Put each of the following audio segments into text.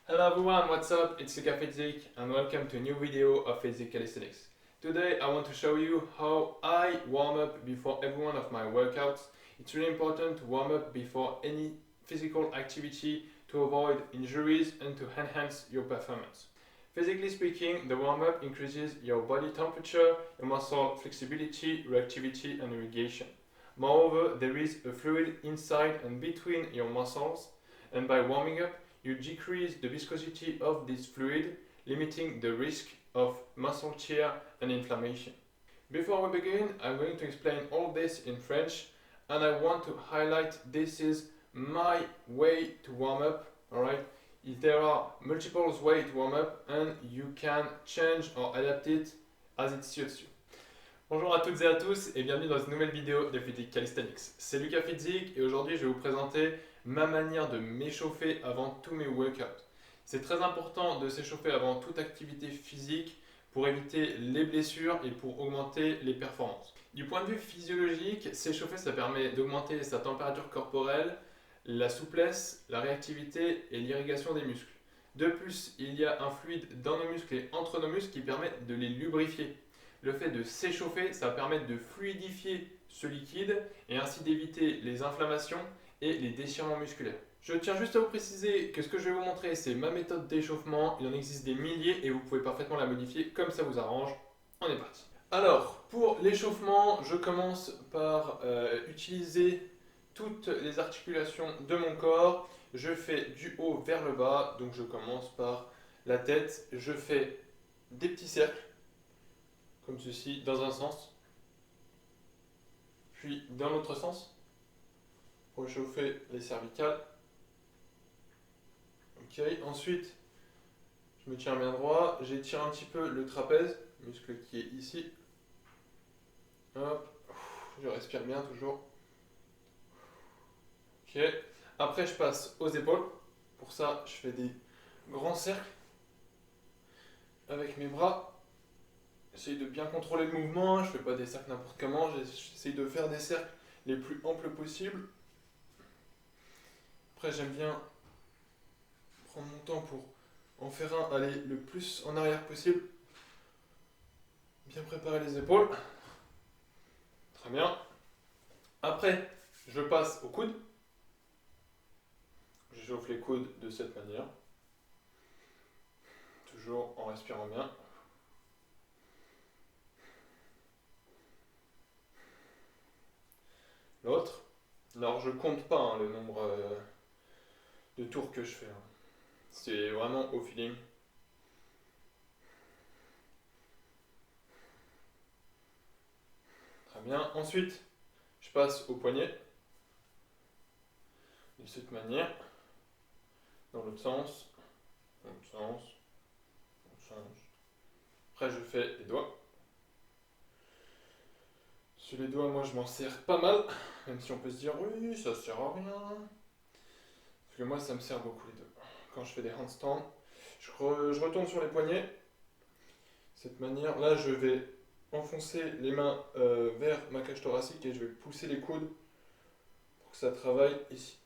Hello everyone, what's up? It's Luca Fedzik and welcome to a new video of Fedzik Calisthenics. Today I want to show you how I warm up before every one of my workouts. It's really important to warm up before any physical activity to avoid injuries and to enhance your performance. Physically speaking, the warm up increases your body temperature, your muscle flexibility, reactivity and irrigation. Moreover, there is a fluid inside and between your muscles, and by warming up, you decrease the viscosity of this fluid, limiting the risk of muscle tear and inflammation. Before we begin, I'm going to explain all this in French, and I want to highlight this is my way to warm up, alright? There are multiple ways to warm up, and you can change or adapt it as it suits you. Bonjour à toutes et à tous et bienvenue dans une nouvelle vidéo de Fedzik Calisthenics. C'est Luca Fedzik et aujourd'hui je vais vous présenter ma manière de m'échauffer avant tous mes workouts. C'est très important de s'échauffer avant toute activité physique pour éviter les blessures et pour augmenter les performances. Du point de vue physiologique, s'échauffer ça permet d'augmenter sa température corporelle, la souplesse, la réactivité et l'irrigation des muscles. De plus, il y a un fluide dans nos muscles et entre nos muscles qui permet de les lubrifier. Le fait de s'échauffer, ça va permettre de fluidifier ce liquide et ainsi d'éviter les inflammations et les déchirements musculaires. Je tiens juste à vous préciser que ce que je vais vous montrer, c'est ma méthode d'échauffement. Il en existe des milliers et vous pouvez parfaitement la modifier comme ça vous arrange. On est parti. Alors, pour l'échauffement, je commence par utiliser toutes les articulations de mon corps. Je fais du haut vers le bas, donc je commence par la tête. Je fais des petits cercles comme ceci, dans un sens, puis dans l'autre sens, pour réchauffer les cervicales. Ok, ensuite, je me tiens bien droit, j'étire un petit peu le trapèze, muscle qui est ici. Hop, je respire bien toujours. Ok, après je passe aux épaules. Pour ça, je fais des grands cercles avec mes bras. J'essaye de bien contrôler le mouvement, je fais pas des cercles n'importe comment, j'essaye de faire des cercles les plus amples possibles. Après j'aime bien prendre mon temps pour en faire un, aller le plus en arrière possible. Bien préparer les épaules. Très bien. Après, je passe au coude. Je chauffe les coudes de cette manière. Toujours en respirant bien. L'autre. Alors je compte pas hein, le nombre de tours que je fais. Hein. C'est vraiment au feeling. Très bien. Ensuite, je passe au poignet. De cette manière. Dans l'autre sens. Dans l'autre sens. Dans l'autre sens. Après, je fais les doigts. Sur les doigts, moi, je m'en sers pas mal. Même si on peut se dire, oui, ça sert à rien. Parce que moi, ça me sert beaucoup les doigts. Quand je fais des handstands, je retourne sur les poignets. De cette manière, là, je vais enfoncer les mains vers ma cage thoracique et je vais pousser les coudes pour que ça travaille ici.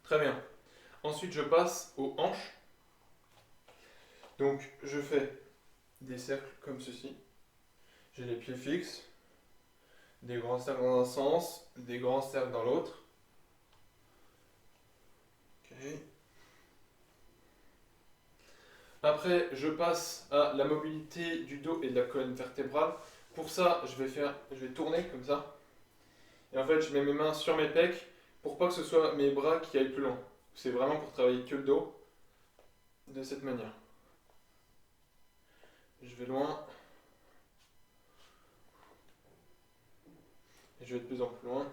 Très bien. Ensuite, je passe aux hanches. Donc, je fais des cercles comme ceci. J'ai les pieds fixes, des grands cercles dans un sens, des grands cercles dans l'autre. Okay. Après, je passe à la mobilité du dos et de la colonne vertébrale. Pour ça, je vais tourner comme ça. Et en fait, je mets mes mains sur mes pecs pour pas que ce soit mes bras qui aillent plus loin. C'est vraiment pour travailler que le dos, de cette manière. Je vais loin. Et je vais de plus en plus loin.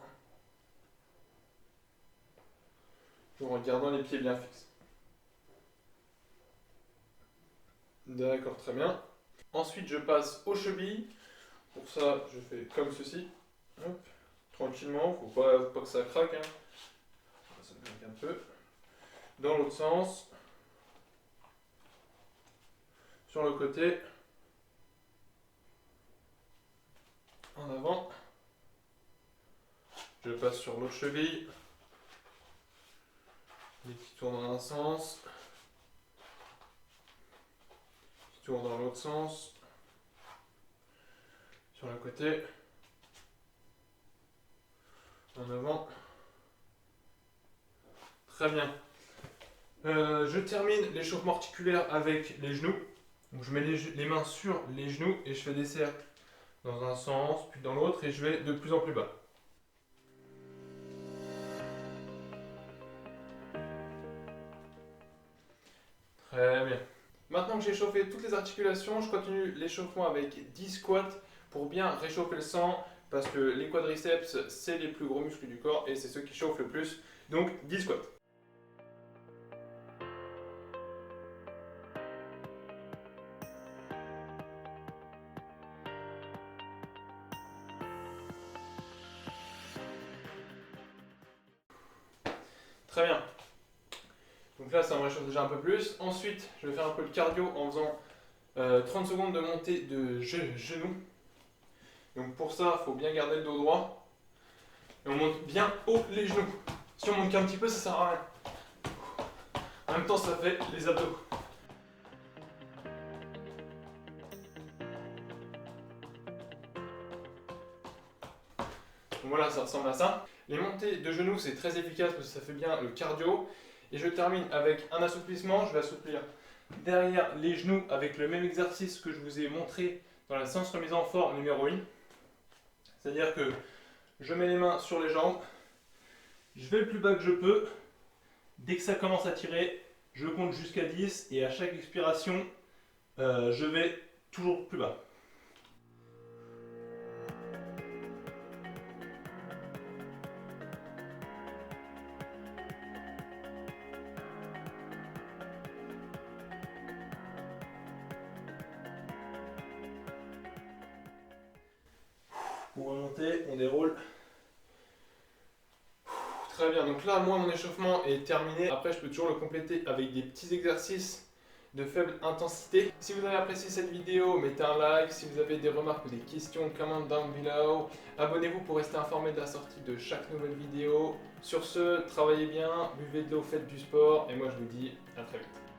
En gardant les pieds bien fixes. D'accord, très bien. Ensuite, je passe aux chevilles. Pour ça, je fais comme ceci. Hop, tranquillement, faut pas que ça craque. Hein. Ça craque un peu. Dans l'autre sens. Sur le côté. En avant. Je passe sur l'autre cheville. Des petits tours dans un sens. Petit tour dans l'autre sens. Sur le côté. En avant. Très bien. Je termine l'échauffement articulaire avec les genoux. Donc je mets les mains sur les genoux et je fais des cercles dans un sens, puis dans l'autre, et je vais de plus en plus bas. Très bien. Maintenant que j'ai chauffé toutes les articulations, je continue l'échauffement avec 10 squats pour bien réchauffer le sang, parce que les quadriceps, c'est les plus gros muscles du corps et c'est ceux qui chauffent le plus. Donc 10 squats. Très bien. Donc là, ça me réchauffe déjà un peu plus. Ensuite, je vais faire un peu de cardio en faisant 30 secondes de montée de genoux. Donc pour ça, il faut bien garder le dos droit. Et on monte bien haut les genoux. Si on monte qu'un petit peu, ça sert à rien. En même temps, ça fait les abdos. Donc voilà, ça ressemble à ça. Les montées de genoux, c'est très efficace parce que ça fait bien le cardio. Et je termine avec un assouplissement. Je vais assouplir derrière les genoux avec le même exercice que je vous ai montré dans la séance remise en forme numéro 1. C'est-à-dire que je mets les mains sur les jambes, je vais le plus bas que je peux. Dès que ça commence à tirer, je compte jusqu'à 10 et à chaque expiration, je vais toujours plus bas. Pour remonter, on déroule. Très bien, donc là, moi, mon échauffement est terminé. Après, je peux toujours le compléter avec des petits exercices de faible intensité. Si vous avez apprécié cette vidéo, mettez un like. Si vous avez des remarques ou des questions, comment down below. Abonnez-vous pour rester informé de la sortie de chaque nouvelle vidéo. Sur ce, travaillez bien, buvez de l'eau, faites du sport. Et moi, je vous dis à très vite.